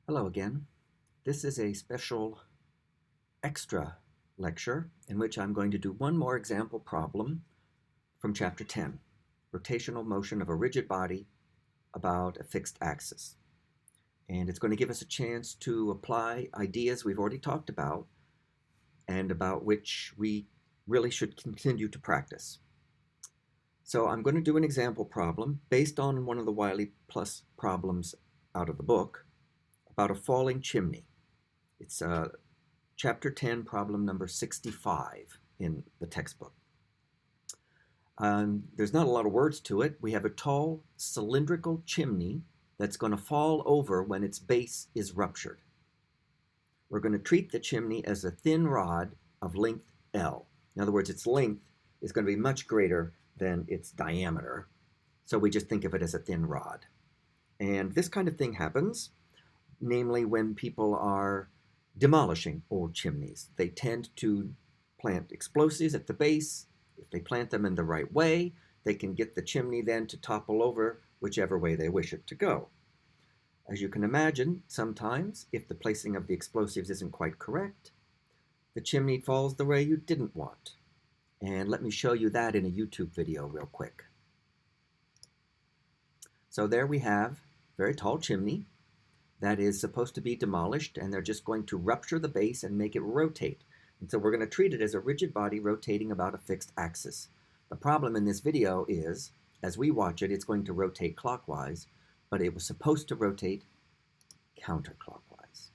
Hello again. This is a special extra lecture in which I'm going to do one more example problem from Chapter 10, rotational motion of a rigid body about a fixed axis. And it's going to give us a chance to apply ideas we've already talked about and about which we really should continue to practice. So I'm going to do an example problem based on one of the Wiley Plus problems out of the book about a falling chimney. It's Chapter 10, problem number 65 in the textbook. There's not a lot of words to it. We have a tall cylindrical chimney that's going to fall over when its base is ruptured. We're going to treat the chimney as a thin rod of length L. In other words, its length is going to be much greater than its diameter. So we just think of it as a thin rod. And this kind of thing happens, namely when people are demolishing old chimneys. They tend to plant explosives at the base. If they plant them in the right way, they can get the chimney then to topple over whichever way they wish it to go. As you can imagine, sometimes, if the placing of the explosives isn't quite correct, the chimney falls the way you didn't want. And let me show you that in a YouTube video real quick. So there we have a very tall chimney that is supposed to be demolished, and they're just going to rupture the base and make it rotate. And so we're going to treat it as a rigid body rotating about a fixed axis. The problem in this video is, as we watch it, it's going to rotate clockwise, but it was supposed to rotate counterclockwise.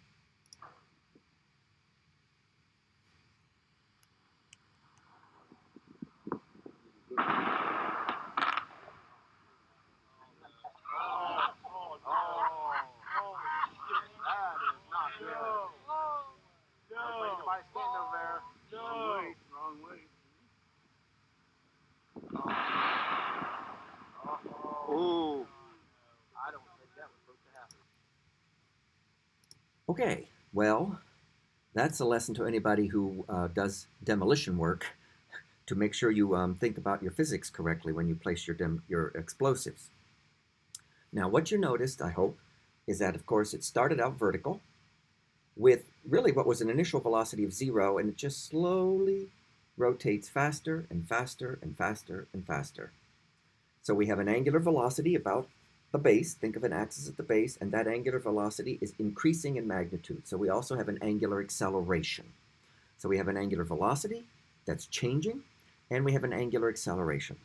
Oh, I don't think that was supposed to happen. Okay, well, that's a lesson to anybody who does demolition work, to make sure you think about your physics correctly when you place your explosives. Now, what you noticed, I hope, is that, of course, it started out vertical with really what was an initial velocity of 0, and it just slowly rotates faster and faster and faster and faster. So we have an angular velocity about the base. Think of an axis at the base, and that angular velocity is increasing in magnitude. So we also have an angular acceleration. So we have an angular velocity that's changing, and we have an angular acceleration.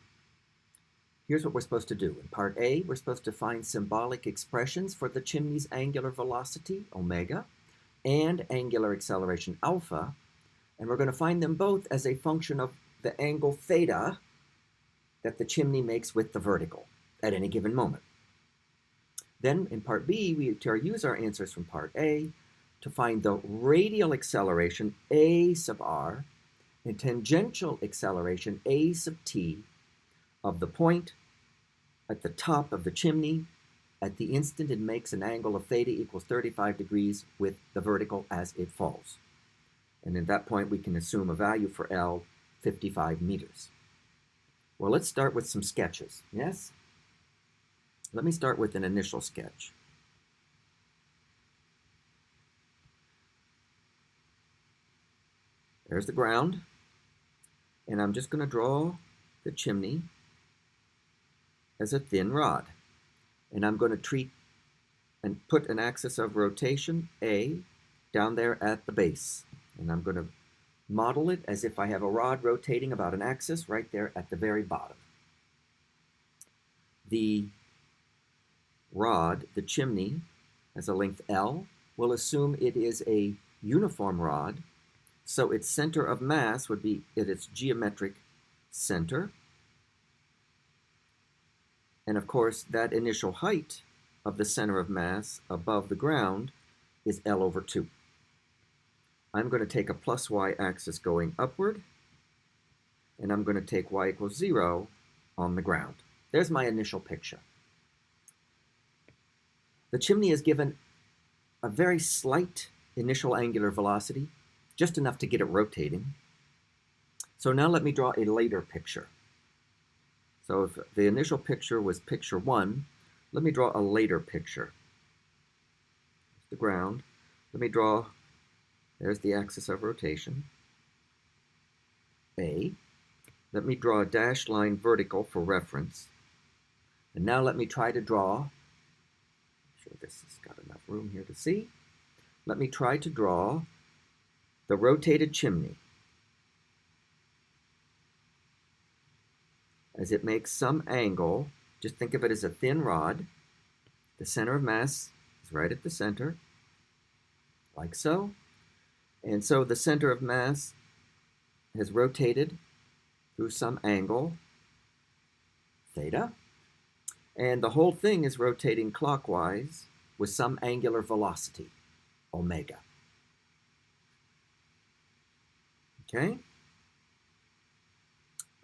Here's what we're supposed to do. In part A, we're supposed to find symbolic expressions for the chimney's angular velocity, omega, and angular acceleration, alpha, and we're going to find them both as a function of the angle theta that the chimney makes with the vertical at any given moment. Then in part B, we use our answers from part A to find the radial acceleration, a sub r, and tangential acceleration, a sub t, of the point at the top of the chimney at the instant it makes an angle of theta equals 35 degrees with the vertical as it falls. And at that point, we can assume a value for L, 55 meters. Well, let's start with some sketches, yes? Let me start with an initial sketch. There's the ground, and I'm just going to draw the chimney as a thin rod. And I'm going to treat and put an axis of rotation, A, down there at the base. And I'm going to model it as if I have a rod rotating about an axis right there at the very bottom. The rod, the chimney, has a length L. We'll assume it is a uniform rod, so its center of mass would be at its geometric center. And of course, that initial height of the center of mass above the ground is L over 2. I'm going to take a plus y axis going upward, and I'm going to take y equals 0 on the ground. There's my initial picture. The chimney is given a very slight initial angular velocity, just enough to get it rotating. So now let me draw a later picture. So if the initial picture was picture 1, let me draw a later picture. the ground. Let me draw, there's the axis of rotation, A. Let me draw a dashed line vertical for reference. And now let me try to draw, I'm sure this has got enough room here to see. Let me try to draw the rotated chimney as it makes some angle. Just think of it as a thin rod. The center of mass is right at the center, like so. And so the center of mass has rotated through some angle, theta, and the whole thing is rotating clockwise with some angular velocity, omega. Okay?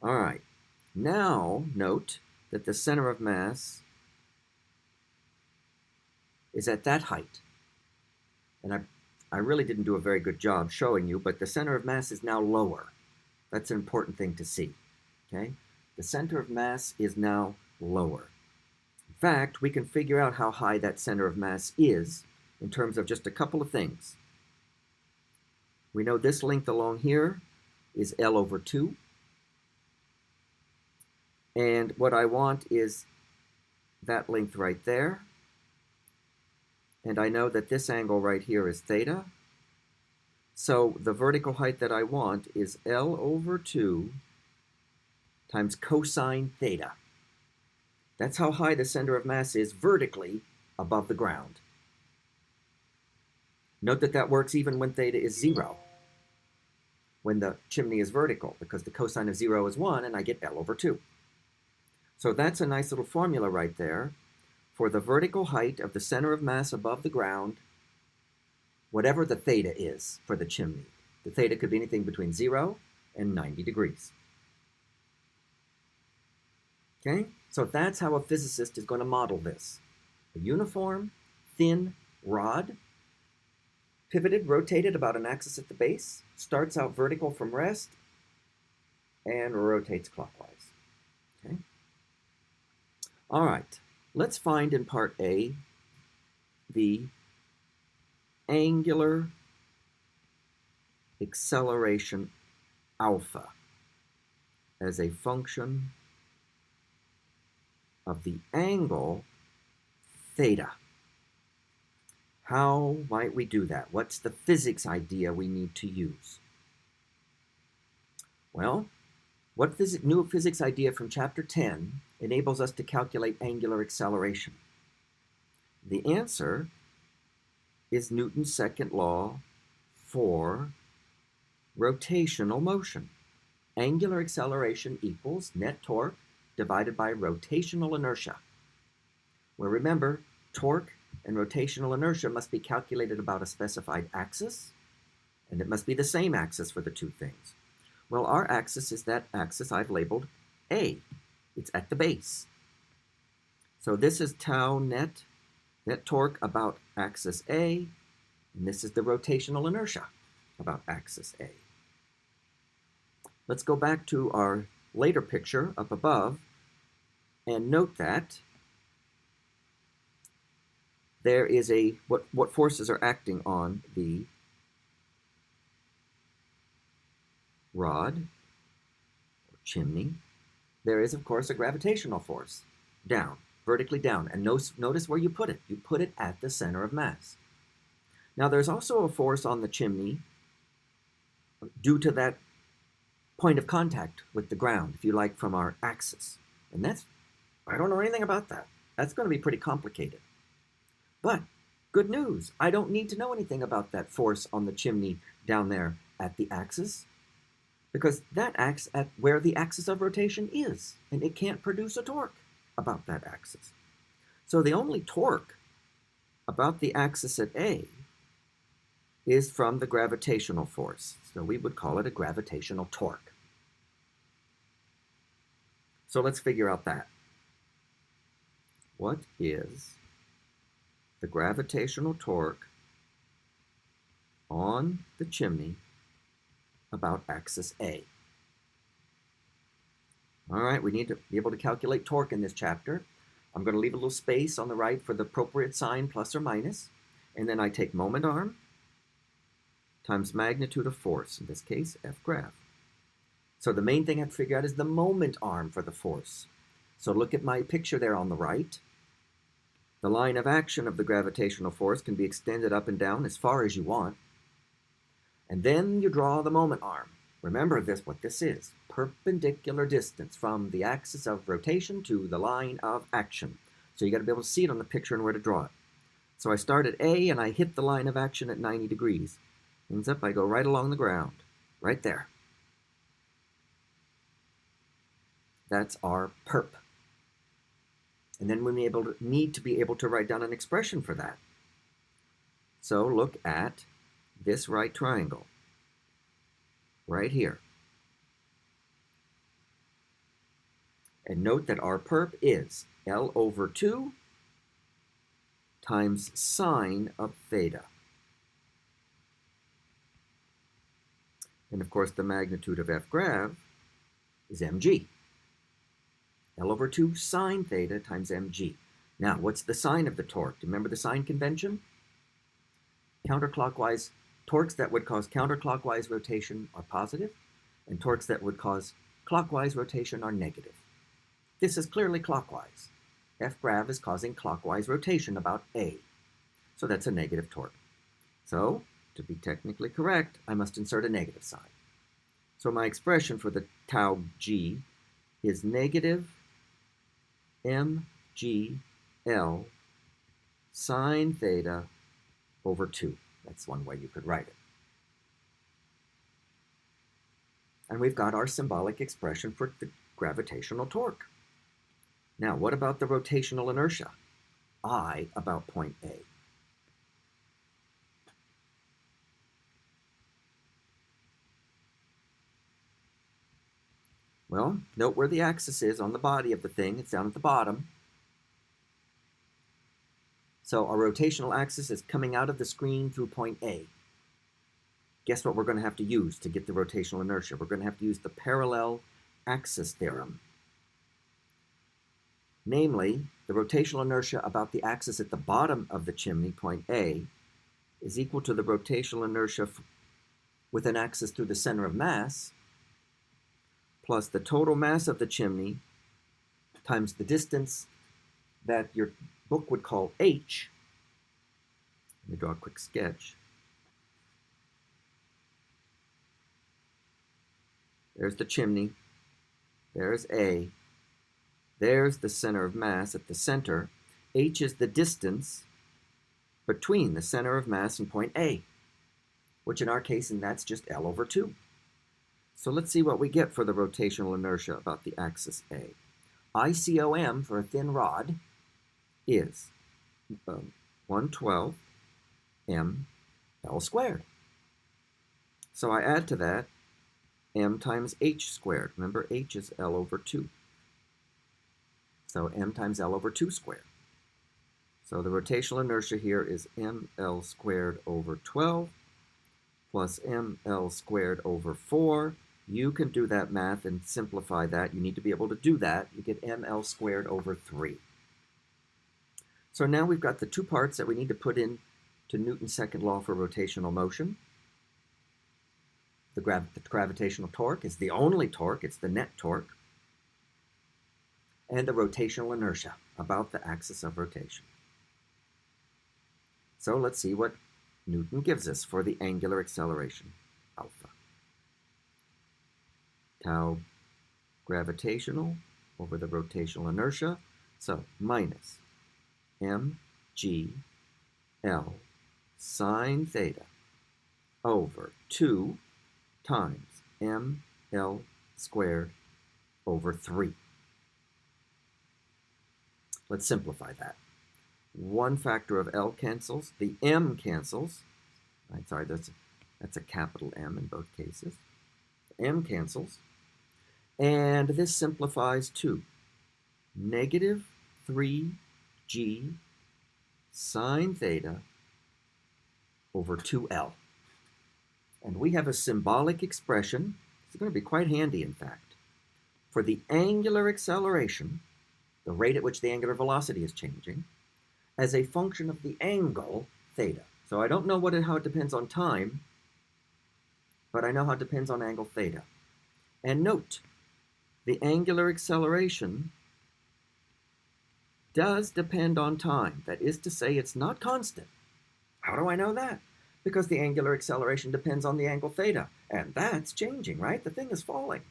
All right. Now note that the center of mass is at that height. And I really didn't do a very good job showing you, but the center of mass is now lower. That's an important thing to see. Okay? The center of mass is now lower. In fact, we can figure out how high that center of mass is in terms of just a couple of things. We know this length along here is L over 2. And what I want is that length right there. And I know that this angle right here is theta. So the vertical height that I want is L over 2 times cosine theta. That's how high the center of mass is vertically above the ground. Note that that works even when theta is 0, when the chimney is vertical, because the cosine of 0 is 1, and I get L over 2. So that's a nice little formula right there for the vertical height of the center of mass above the ground, whatever the theta is for the chimney. The theta could be anything between 0 and 90 degrees. Okay? So that's how a physicist is going to model this. A uniform, thin rod, pivoted, rotated about an axis at the base, starts out vertical from rest, and rotates clockwise. Okay? All right, let's find in part A the angular acceleration alpha as a function of the angle theta. How might we do that? What's the physics idea we need to use? Well, what new physics idea from chapter 10 enables us to calculate angular acceleration? The answer is Newton's second law for rotational motion. Angular acceleration equals net torque divided by rotational inertia. Well, remember, torque and rotational inertia must be calculated about a specified axis, and it must be the same axis for the two things. Well, our axis is that axis I've labeled A. It's at the base. So this is tau net torque about axis A, and this is the rotational inertia about axis A. Let's go back to our later picture up above and note that there is what forces are acting on the rod or chimney. There is, of course, a gravitational force down, vertically down. And notice where you put it. You put it at the center of mass. Now, there's also a force on the chimney due to that point of contact with the ground, if you like, from our axis. And I don't know anything about that. That's going to be pretty complicated. But good news, I don't need to know anything about that force on the chimney down there at the axis, because that acts at where the axis of rotation is, and it can't produce a torque about that axis. So the only torque about the axis at A is from the gravitational force. So we would call it a gravitational torque. So let's figure out that. What is the gravitational torque on the chimney about axis A? All right, we need to be able to calculate torque in this chapter. I'm going to leave a little space on the right for the appropriate sign, plus or minus. And then I take moment arm times magnitude of force, in this case, F grav. So the main thing I have to figure out is the moment arm for the force. So look at my picture there on the right. The line of action of the gravitational force can be extended up and down as far as you want. And then you draw the moment arm. Remember this, what this is, perpendicular distance from the axis of rotation to the line of action. So you got to be able to see it on the picture and where to draw it. So I start at A and I hit the line of action at 90 degrees. Ends up I go right along the ground, right there. That's our perp. And then we need to be able to write down an expression for that. So look at this right triangle, right here. And note that our perp is L over 2 times sine of theta. And of course, the magnitude of F grav is mg. L over 2 sine theta times mg. Now, what's the sign of the torque? Do you remember the sign convention? Counterclockwise, torques that would cause counterclockwise rotation are positive, and torques that would cause clockwise rotation are negative. This is clearly clockwise. F grav is causing clockwise rotation about A. So that's a negative torque. So, to be technically correct, I must insert a negative sign. So my expression for the tau g is negative mgl sine theta over 2. That's one way you could write it. And we've got our symbolic expression for the gravitational torque. Now, what about the rotational inertia? I about point A. Well, note where the axis is on the body of the thing. It's down at the bottom. So our rotational axis is coming out of the screen through point A. Guess what we're going to have to use to get the rotational inertia? We're going to have to use the parallel axis theorem. Namely, the rotational inertia about the axis at the bottom of the chimney, point A, is equal to the rotational inertia with an axis through the center of mass, plus the total mass of the chimney times the distance that your book would call h. Let me draw a quick sketch. There's the chimney. There's A. There's the center of mass at the center. H is the distance between the center of mass and point A, which in our case, and that's just L over 2. So let's see what we get for the rotational inertia about the axis A. ICOM for a thin rod is 1/12 m L squared. So I add to that m times h squared. Remember, h is L over 2. So m times L over 2 squared. So the rotational inertia here is mL squared over 12 plus mL squared over 4. You can do that math and simplify that. You need to be able to do that. You get mL squared over 3. So now we've got the two parts that we need to put in to Newton's second law for rotational motion. The gravitational torque is the only torque. It's the net torque. And the rotational inertia about the axis of rotation. So let's see what Newton gives us for the angular acceleration, alpha. Tau gravitational over the rotational inertia. So minus mg L sine theta over 2 times mL squared over 3. Let's simplify that. One factor of L cancels. The M cancels. I'm sorry, that's a capital M in both cases. M cancels. And this simplifies to negative 3g sine theta over 2L. And we have a symbolic expression. It's going to be quite handy, in fact, for the angular acceleration, the rate at which the angular velocity is changing, as a function of the angle theta. So I don't know how it depends on time, but I know how it depends on angle theta. And note, the angular acceleration does depend on time. That is to say, it's not constant. How do I know that? Because the angular acceleration depends on the angle theta, and that's changing, right? The thing is falling.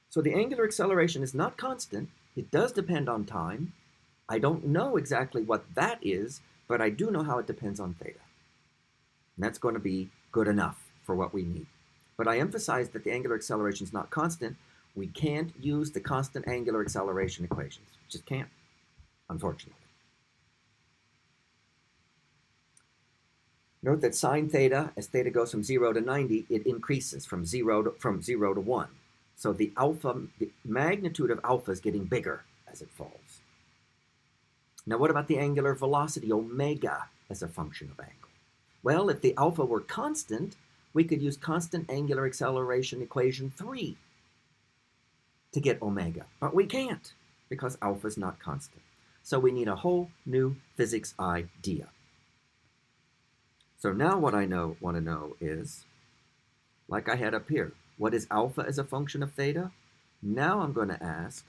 So the angular acceleration is not constant. It does depend on time. I don't know exactly what that is, but I do know how it depends on theta. And that's going to be good enough for what we need. But I emphasize that the angular acceleration is not constant. We can't use the constant angular acceleration equations. Just can't, unfortunately. Note that sine theta, as theta goes from 0 to 90, it increases from 0 to 1. So the magnitude of alpha is getting bigger as it falls. Now what about the angular velocity, omega, as a function of angle? Well, if the alpha were constant, we could use constant angular acceleration equation 3 to get omega. But we can't, because alpha is not constant. So we need a whole new physics idea. So now what I want to know is, like I had up here, what is alpha as a function of theta? Now I'm going to ask,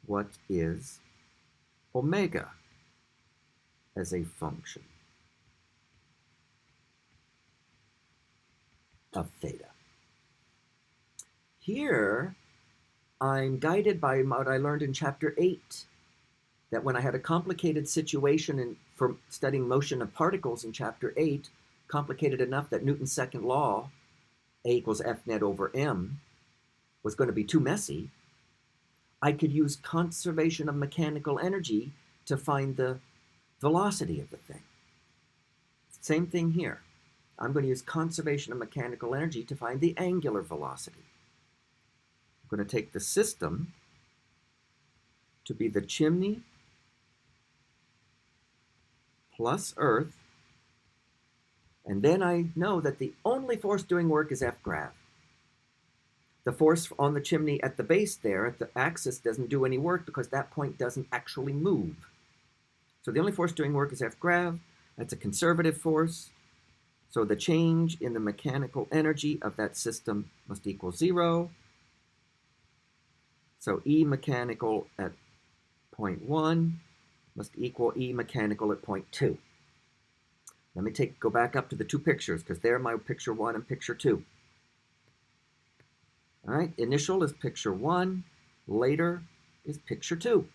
what is omega as a function of theta? Here, I'm guided by what I learned in chapter 8, that when I had a complicated situation for studying motion of particles in chapter 8, complicated enough that Newton's second law, A equals F net over m, was going to be too messy, I could use conservation of mechanical energy to find the velocity of the thing. Same thing here. I'm going to use conservation of mechanical energy to find the angular velocity. I'm going to take the system to be the chimney plus Earth, and then I know that the only force doing work is F-grav. The force on the chimney at the base there, at the axis, doesn't do any work because that point doesn't actually move. So the only force doing work is F-grav. That's a conservative force. So the change in the mechanical energy of that system must equal 0. So E mechanical at point 1 must equal E mechanical at point 2. Let me go back up to the two pictures, because they're my picture 1 and picture 2. All right, initial is picture 1, later is picture 2.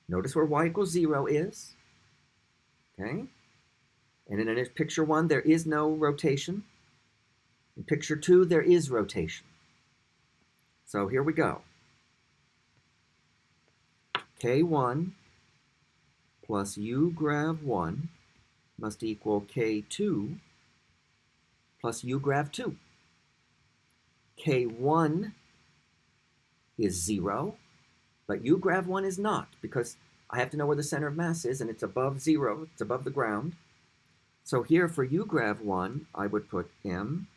Notice where y equals 0 is, okay? And in picture 1, there is no rotation. In picture 2, there is rotation. So here we go. K1 plus U grav 1 must equal K2 plus U grav 2. K1 is 0, but U grav 1 is not, because I have to know where the center of mass is, and it's above 0, it's above the ground. So here for U grav 1, I would put m,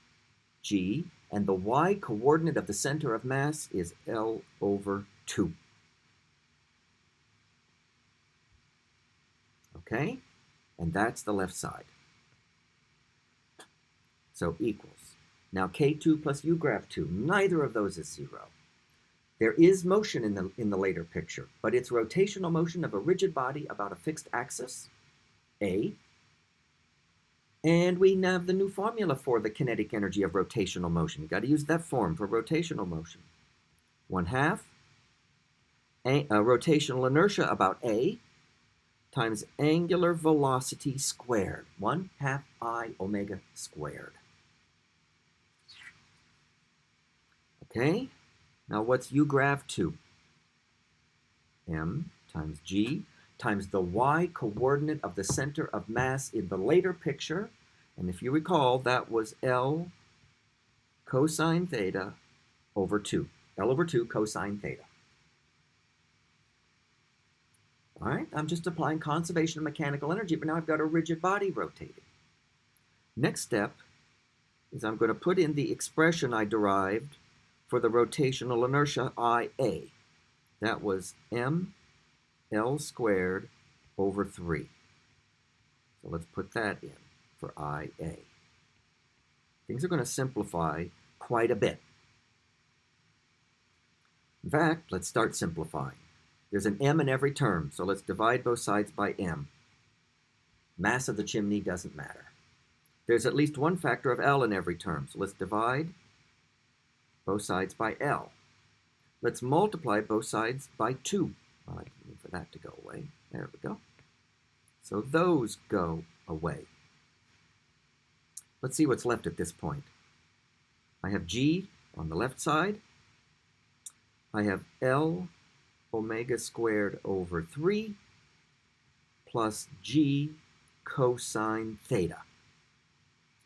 g, and the y coordinate of the center of mass is L over 2. Okay? And that's the left side. So equals. Now K2 plus U grav 2, neither of those is 0. There is motion in the later picture, but it's rotational motion of a rigid body about a fixed axis, A. And we have the new formula for the kinetic energy of rotational motion. You've got to use that form for rotational motion. 1/2 rotational inertia about A times angular velocity squared. 1/2 I omega squared. Okay, now what's U grav 2? M times G times the y coordinate of the center of mass in the later picture. And if you recall, that was L cosine theta over 2. L over 2 cosine theta. All right, I'm just applying conservation of mechanical energy, but now I've got a rigid body rotating. Next step is I'm going to put in the expression I derived for the rotational inertia IA. That was m L squared over 3. So let's put that in for IA. Things are going to simplify quite a bit. In fact, let's start simplifying. There's an m in every term, so let's divide both sides by m. Mass of the chimney doesn't matter. There's at least one factor of L in every term, so let's divide both sides by L. Let's multiply both sides by 2. Well, I didn't mean for that to go away. There we go. So those go away. Let's see what's left at this point. I have G on the left side. I have L omega squared over 3 plus G cosine theta.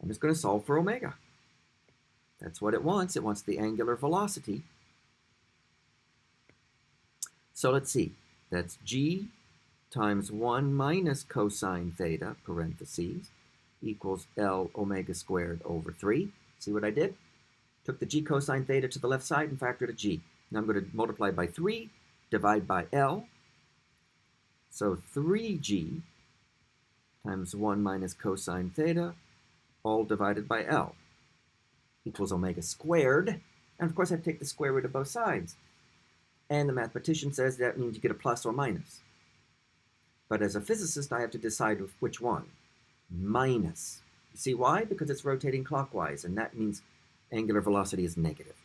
I'm just going to solve for omega. That's what it wants. It wants the angular velocity. So let's see. That's G times 1 minus cosine theta, parentheses, equals L omega squared over 3. See what I did? Took the G cosine theta to the left side and factored a G. Now I'm going to multiply by 3, divide by L. So 3G times 1 minus cosine theta, all divided by L, equals omega squared. And of course I have to take the square root of both sides. And the mathematician says that means you get a plus or minus. But as a physicist, I have to decide which one. Minus. You see why? Because it's rotating clockwise, and that means angular velocity is negative.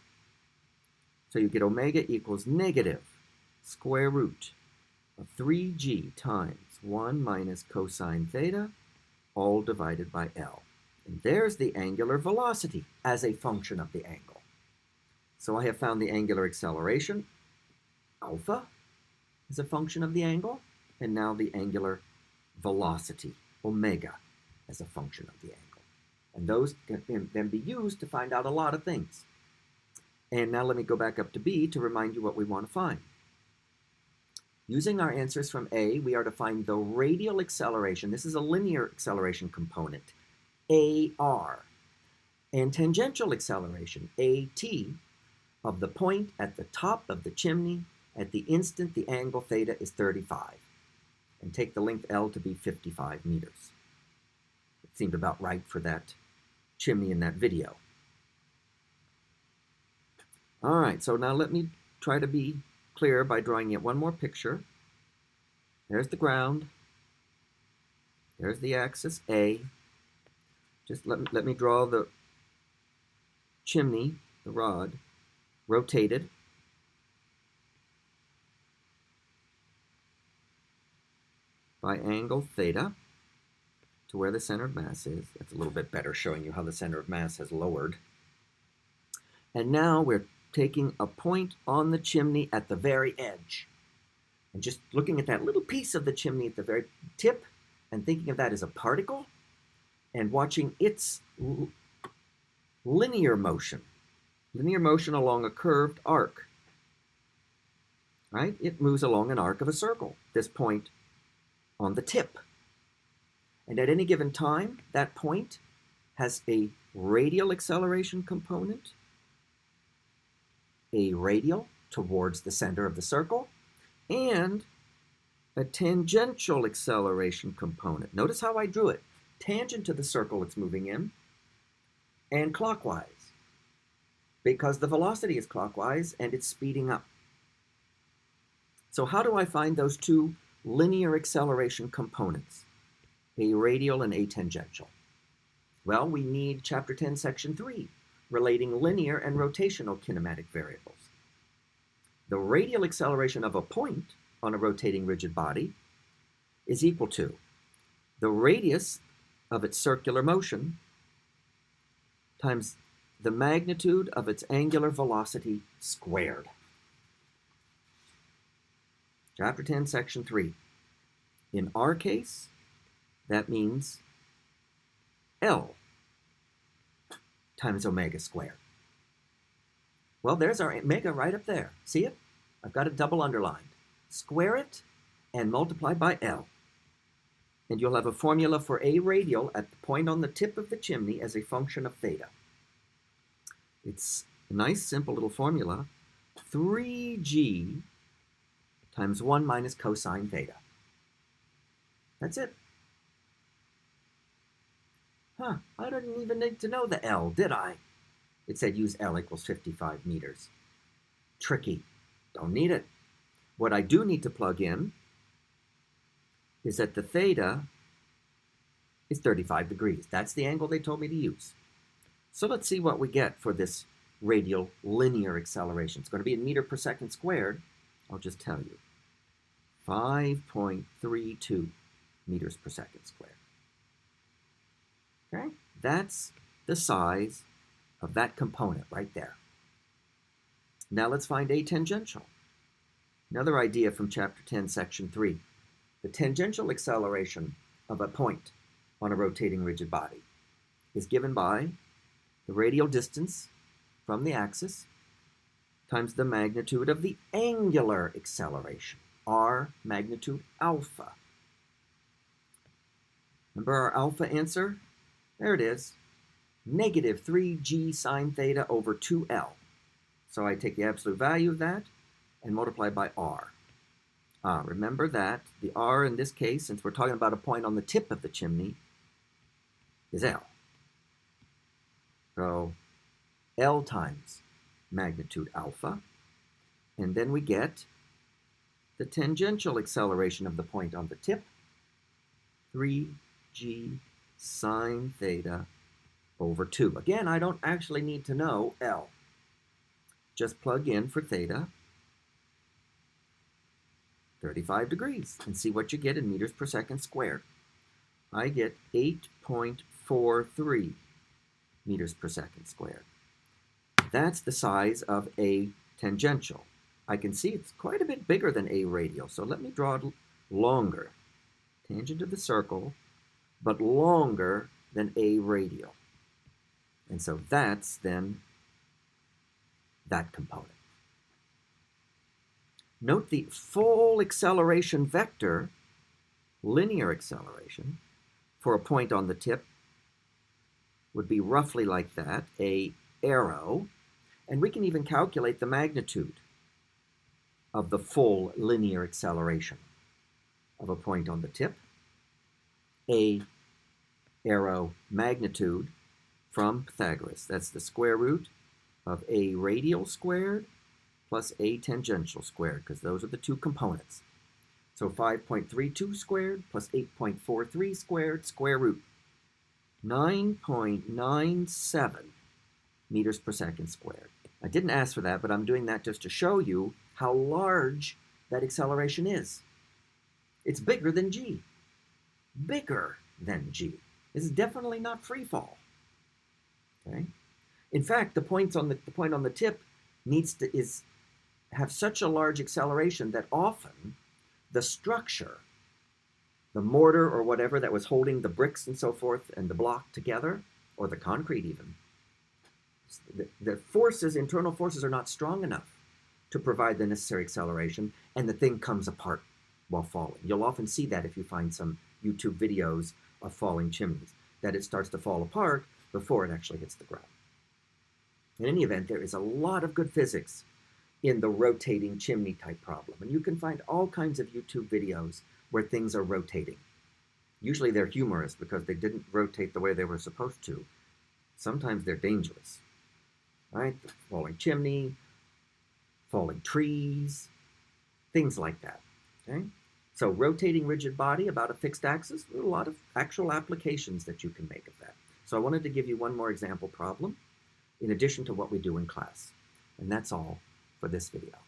So you get omega equals negative square root of 3G times 1 minus cosine theta, all divided by L. And there's the angular velocity as a function of the angle. So I have found the angular acceleration, alpha, as a function of the angle, and now the angular velocity, omega, as a function of the angle. And those can then be used to find out a lot of things. And now let me go back up to B to remind you what we want to find. Using our answers from A, we are to find the radial acceleration. This is a linear acceleration component, AR, and tangential acceleration, AT, of the point at the top of the chimney at the instant the angle theta is 35, and take the length L to be 55 meters. It seemed about right for that chimney in that video. All right, so now let me try to be clear by drawing yet one more picture. There's the ground. There's the axis A. Just let me draw the chimney, the rod, rotated. By angle theta to where the center of mass is. That's a little bit better showing you how the center of mass has lowered. And now we're taking a point on the chimney at the very edge. And just looking at that little piece of the chimney at the very tip and thinking of that as a particle and watching its linear motion along a curved arc. Right? It moves along an arc of a circle, this point on the tip. And at any given time, that point has a radial acceleration component, a radial towards the center of the circle, and a tangential acceleration component. Notice how I drew it. Tangent to the circle it's moving in, and clockwise, because the velocity is clockwise and it's speeding up. So how do I find those two linear acceleration components, a radial and a tangential? Well, we need Chapter 10, Section 3, relating linear and rotational kinematic variables. The radial acceleration of a point on a rotating rigid body is equal to the radius of its circular motion times the magnitude of its angular velocity squared. Chapter 10, Section 3. In our case, that means L times omega squared. Well, there's our omega right up there. See it? I've got it double underlined. Square it and multiply by L. And you'll have a formula for a radial at the point on the tip of the chimney as a function of theta. It's a nice, simple little formula. 3G times 1 minus cosine theta. That's it. I didn't even need to know the L, did I? It said use L equals 55 meters. Tricky. Don't need it. What I do need to plug in is that the theta is 35 degrees. That's the angle they told me to use. So let's see what we get for this radial linear acceleration. It's going to be in meter per second squared. I'll just tell you. 5.32 meters per second squared. Okay? That's the size of that component right there. Now let's find a tangential. Another idea from chapter 10, section 3. The tangential acceleration of a point on a rotating rigid body is given by the radial distance from the axis times the magnitude of the angular acceleration, r magnitude alpha. Remember our alpha answer? There it is, negative 3g sine theta over 2l. So I take the absolute value of that and multiply by r. Remember that the r in this case, since we're talking about a point on the tip of the chimney, is L. So L times magnitude alpha, and then we get the tangential acceleration of the point on the tip, 3g sine theta over 2. Again, I don't actually need to know L. Just plug in for theta 35 degrees and see what you get in meters per second squared. I get 8.43 meters per second squared. That's the size of a tangential. I can see it's quite a bit bigger than a radial, so let me draw it longer. Tangent of the circle, but longer than a radial. And so that's then that component. Note the full acceleration vector, linear acceleration, for a point on the tip would be roughly like that, a arrow, and we can even calculate the magnitude of the full linear acceleration of a point on the tip, a arrow magnitude from Pythagoras. That's the square root of a radial squared plus a tangential squared, because those are the two components. So 5.32 squared plus 8.43 squared, square root 9.97 meters per second squared. I didn't ask for that, but I'm doing that just to show you how large that acceleration is. It's bigger than g. Bigger than g. This is definitely not free fall. Okay? In fact, the point on the tip have such a large acceleration that often the structure, the mortar or whatever that was holding the bricks and so forth and the block together, or the concrete even, the forces, internal forces, are not strong enough to provide the necessary acceleration, and the thing comes apart while falling. You'll often see that if you find some YouTube videos of falling chimneys, that it starts to fall apart before it actually hits the ground. In any event, there is a lot of good physics in the rotating chimney type problem, and you can find all kinds of YouTube videos where things are rotating. Usually they're humorous because they didn't rotate the way they were supposed to. Sometimes they're dangerous, right? The falling chimney, falling trees, things like that, okay? So rotating rigid body about a fixed axis, there are a lot of actual applications that you can make of that. So I wanted to give you one more example problem in addition to what we do in class. And that's all for this video.